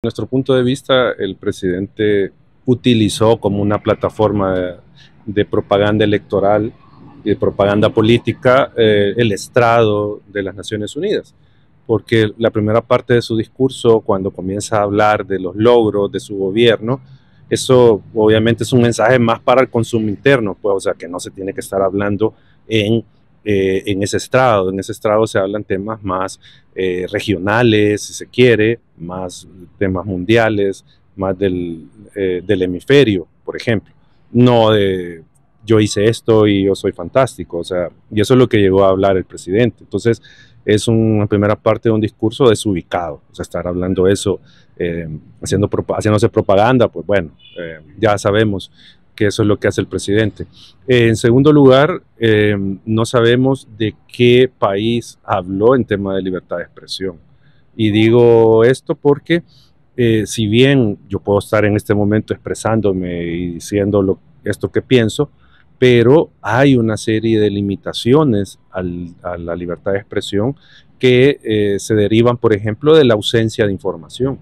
Nuestro punto de vista, el presidente utilizó como una plataforma de propaganda electoral y de propaganda política el estrado de las Naciones Unidas, porque la primera parte de su discurso, cuando comienza a hablar de los logros de su gobierno, eso obviamente es un mensaje más para el consumo interno, pues, o sea, que no se tiene que estar hablando en ese estrado. En ese estrado se hablan temas más regionales, si se quiere, más temas mundiales, más del hemisferio, por ejemplo. No de yo hice esto y yo soy fantástico, o sea, y eso es lo que llegó a hablar el presidente. Entonces, es una primera parte de un discurso desubicado, o sea, estar hablando eso, haciéndose propaganda, pues bueno, ya sabemos que eso es lo que hace el presidente. En segundo lugar, no sabemos de qué país habló en tema de libertad de expresión. Y digo esto porque si bien yo puedo estar en este momento expresándome y diciendo esto que pienso, pero hay una serie de limitaciones a la libertad de expresión que se derivan, por ejemplo, de la ausencia de información.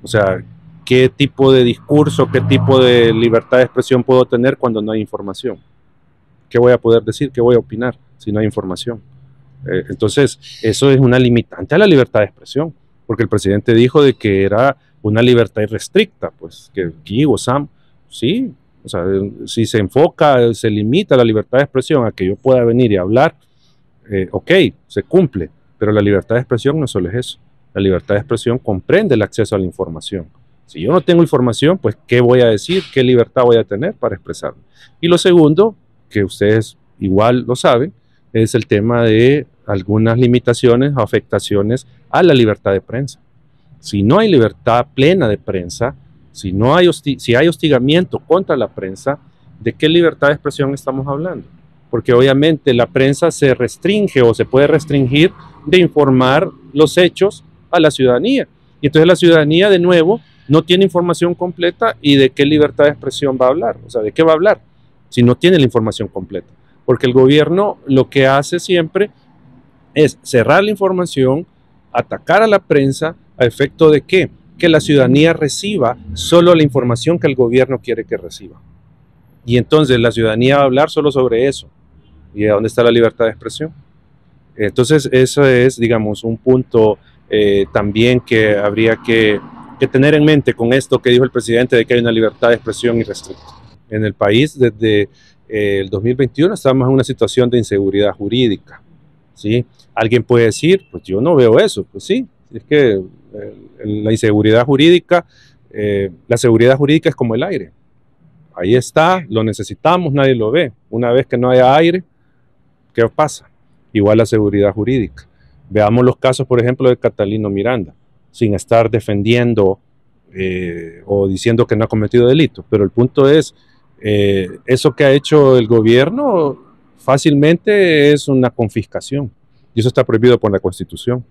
O sea, ¿qué tipo de discurso, qué tipo de libertad de expresión puedo tener cuando no hay información? ¿Qué voy a poder decir? ¿Qué voy a opinar si no hay información? Entonces, eso es una limitante a la libertad de expresión, porque el presidente dijo de que era una libertad irrestricta, pues que aquí gozamos, sí, o sea, si se enfoca, se limita la libertad de expresión a que yo pueda venir y hablar, ok, se cumple, pero la libertad de expresión no solo es eso, la libertad de expresión comprende el acceso a la información. Si yo no tengo información, pues ¿qué voy a decir? ¿Qué libertad voy a tener para expresarme? Y lo segundo, que ustedes igual lo saben, es el tema de algunas limitaciones o afectaciones a la libertad de prensa. Si no hay libertad plena de prensa, si hay hostigamiento contra la prensa, ¿de qué libertad de expresión estamos hablando? Porque obviamente la prensa se restringe o se puede restringir de informar los hechos a la ciudadanía. Y entonces la ciudadanía, de nuevo, no tiene información completa y de qué libertad de expresión va a hablar. O sea, ¿de qué va a hablar si no tiene la información completa? Porque el gobierno lo que hace siempre es cerrar la información, atacar a la prensa, a efecto de ¿qué? Que la ciudadanía reciba solo la información que el gobierno quiere que reciba. Y entonces la ciudadanía va a hablar solo sobre eso. ¿Y a dónde está la libertad de expresión? Entonces eso es, digamos, un punto también que habría que tener en mente con esto que dijo el presidente de que hay una libertad de expresión irrestricta. En el país desde el 2021 estamos en una situación de inseguridad jurídica, ¿sí? Alguien puede decir, pues yo no veo eso, pues sí, es que la inseguridad jurídica, la seguridad jurídica es como el aire, ahí está, lo necesitamos, nadie lo ve. Una vez que no haya aire, ¿qué pasa? Igual la seguridad jurídica. Veamos los casos, por ejemplo, de Catalino Miranda, sin estar defendiendo o diciendo que no ha cometido delito. Pero el punto es, eso que ha hecho el gobierno fácilmente es una confiscación. Y eso está prohibido por la Constitución,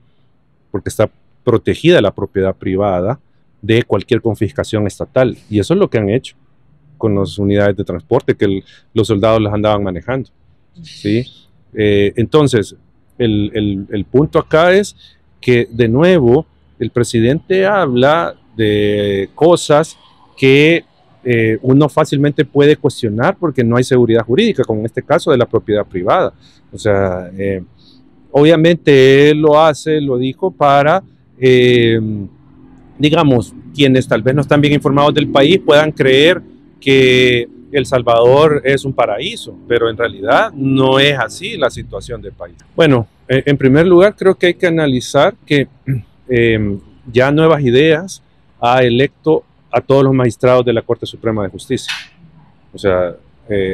porque está protegida la propiedad privada de cualquier confiscación estatal. Y eso es lo que han hecho con las unidades de transporte que los soldados las andaban manejando, ¿sí? Entonces, el punto acá es que, de nuevo, el presidente habla de cosas que uno fácilmente puede cuestionar porque no hay seguridad jurídica, como en este caso de la propiedad privada. O sea, obviamente él lo dijo para, digamos, quienes tal vez no están bien informados del país puedan creer que El Salvador es un paraíso, pero en realidad no es así la situación del país. Bueno, en primer lugar creo que hay que analizar que ya Nuevas Ideas ha electo a todos los magistrados de la Corte Suprema de Justicia. O sea,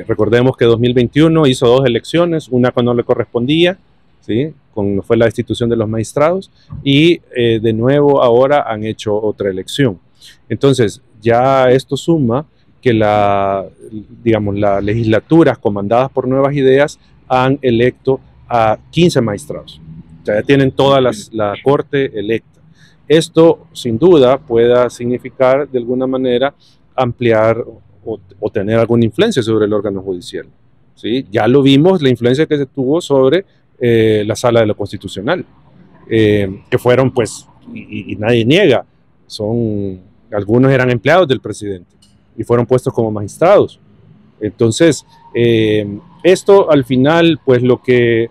recordemos que 2021 hizo 2 elecciones, una que no le correspondía, ¿sí? Fue la destitución de los magistrados, y de nuevo ahora han hecho otra elección. Entonces, ya esto suma que las legislaturas comandadas por Nuevas Ideas han electo a 15 magistrados. O sea, ya tienen toda la corte electa. Esto, sin duda, pueda significar de alguna manera ampliar o tener alguna influencia sobre el órgano judicial, ¿sí? Ya lo vimos, la influencia que se tuvo sobre la Sala de lo Constitucional, que fueron, pues, y nadie niega, Algunos eran empleados del presidente y fueron puestos como magistrados. Entonces, esto al final, pues lo que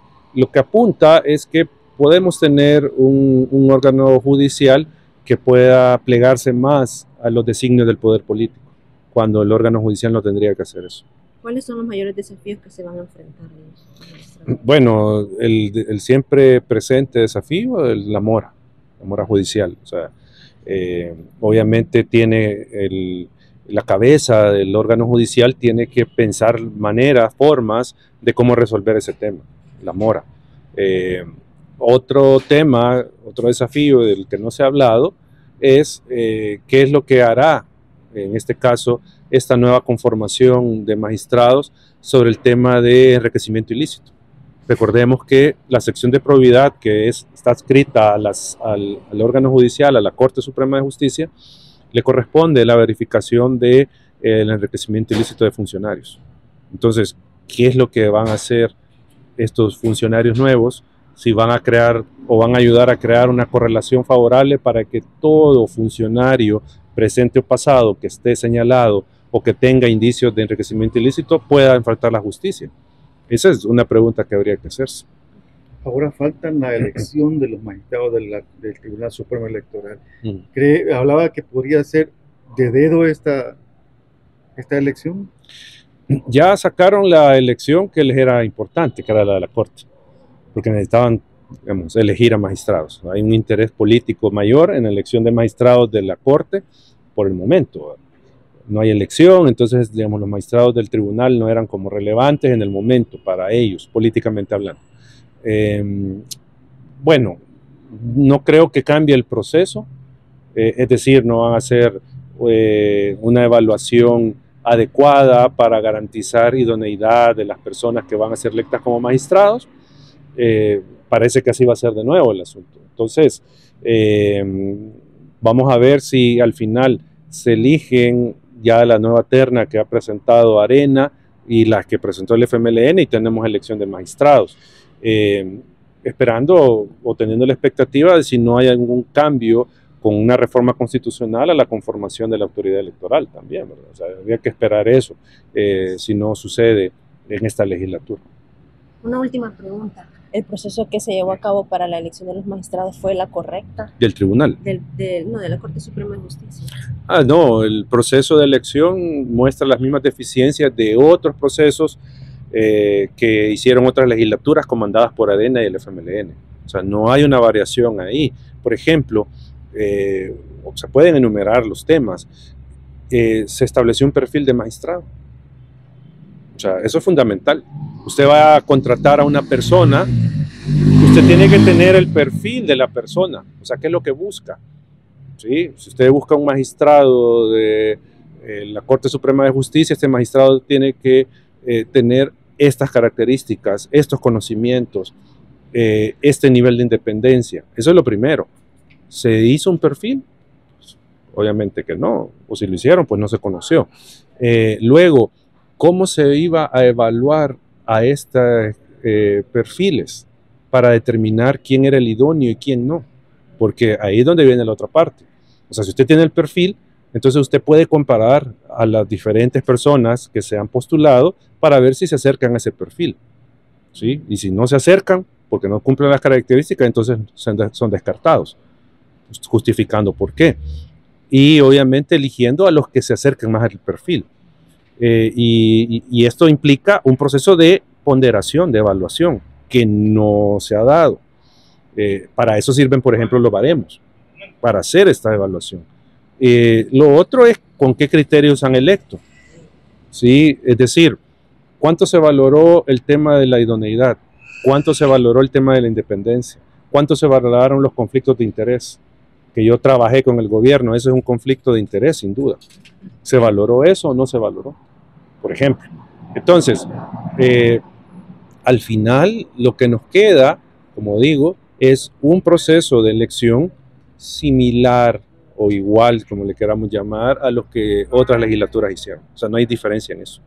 apunta es que podemos tener un órgano judicial que pueda plegarse más a los designios del poder político, cuando el órgano judicial no tendría que hacer eso. ¿Cuáles son los mayores desafíos que se van a enfrentar los magistrados? Bueno, el siempre presente desafío es la mora judicial. O sea, obviamente la cabeza del órgano judicial tiene que pensar maneras, formas de cómo resolver ese tema, la mora. Otro tema, otro desafío del que no se ha hablado es qué es lo que hará, en este caso, esta nueva conformación de magistrados sobre el tema de enriquecimiento ilícito. Recordemos que la sección de probidad que está adscrita al órgano judicial, a la Corte Suprema de Justicia, le corresponde la verificación del enriquecimiento ilícito de funcionarios. Entonces, ¿qué es lo que van a hacer estos funcionarios nuevos? Si van a crear o van a ayudar a crear una correlación favorable para que todo funcionario presente o pasado que esté señalado o que tenga indicios de enriquecimiento ilícito pueda enfrentar la justicia. Esa es una pregunta que habría que hacerse. Ahora falta la elección de los magistrados del Tribunal Supremo Electoral. Hablaba que podría ser de dedo esta elección. Ya sacaron la elección que les era importante, que era la de la Corte, porque necesitaban, digamos, elegir a magistrados. Hay un interés político mayor en la elección de magistrados de la Corte por el momento. No hay elección, entonces, digamos, los magistrados del tribunal no eran como relevantes en el momento para ellos, políticamente hablando. Bueno, no creo que cambie el proceso, es decir, no van a hacer una evaluación adecuada para garantizar idoneidad de las personas que van a ser electas como magistrados. Parece que así va a ser de nuevo el asunto. Entonces, vamos a ver si al final se eligen ya la nueva terna que ha presentado Arena y las que presentó el FMLN, y tenemos elección de magistrados. Esperando o teniendo la expectativa de si no hay algún cambio con una reforma constitucional a la conformación de la autoridad electoral también, ¿verdad? O sea, habría que esperar eso si no sucede en esta legislatura. Una última pregunta. ¿El proceso que se llevó a cabo para la elección de los magistrados fue la correcta? ¿Del tribunal? No, de la Corte Suprema de Justicia. No, el proceso de elección muestra las mismas deficiencias de otros procesos que hicieron otras legislaturas comandadas por Arena y el FMLN. O sea, no hay una variación ahí. Por ejemplo, se pueden enumerar los temas. Se estableció un perfil de magistrado. O sea, eso es fundamental. Usted va a contratar a una persona, usted tiene que tener el perfil de la persona. O sea, ¿qué es lo que busca? ¿Sí? Si usted busca un magistrado de la Corte Suprema de Justicia, este magistrado tiene que tener estas características, estos conocimientos, este nivel de independencia. Eso es lo primero. ¿Se hizo un perfil? Pues, obviamente que no. O si lo hicieron, pues no se conoció. Luego, ¿cómo se iba a evaluar a estos perfiles para determinar quién era el idóneo y quién no? Porque ahí es donde viene la otra parte. O sea, si usted tiene el perfil, entonces usted puede comparar a las diferentes personas que se han postulado para ver si se acercan a ese perfil, ¿sí? Y si no se acercan, porque no cumplen las características, entonces son descartados, justificando por qué. Y obviamente eligiendo a los que se acercan más al perfil. Y esto implica un proceso de ponderación, de evaluación, que no se ha dado. Para eso sirven, por ejemplo, los baremos, para hacer esta evaluación. Lo otro es con qué criterios han electo. ¿Sí? Es decir, ¿cuánto se valoró el tema de la idoneidad? ¿Cuánto se valoró el tema de la independencia? ¿Cuánto se valoraron los conflictos de interés? Que yo trabajé con el gobierno, ese es un conflicto de interés, sin duda. ¿Se valoró eso o no se valoró? Por ejemplo. Entonces, al final, lo que nos queda, como digo, es un proceso de elección similar o igual, como le queramos llamar, a lo que otras legislaturas hicieron. O sea, no hay diferencia en eso.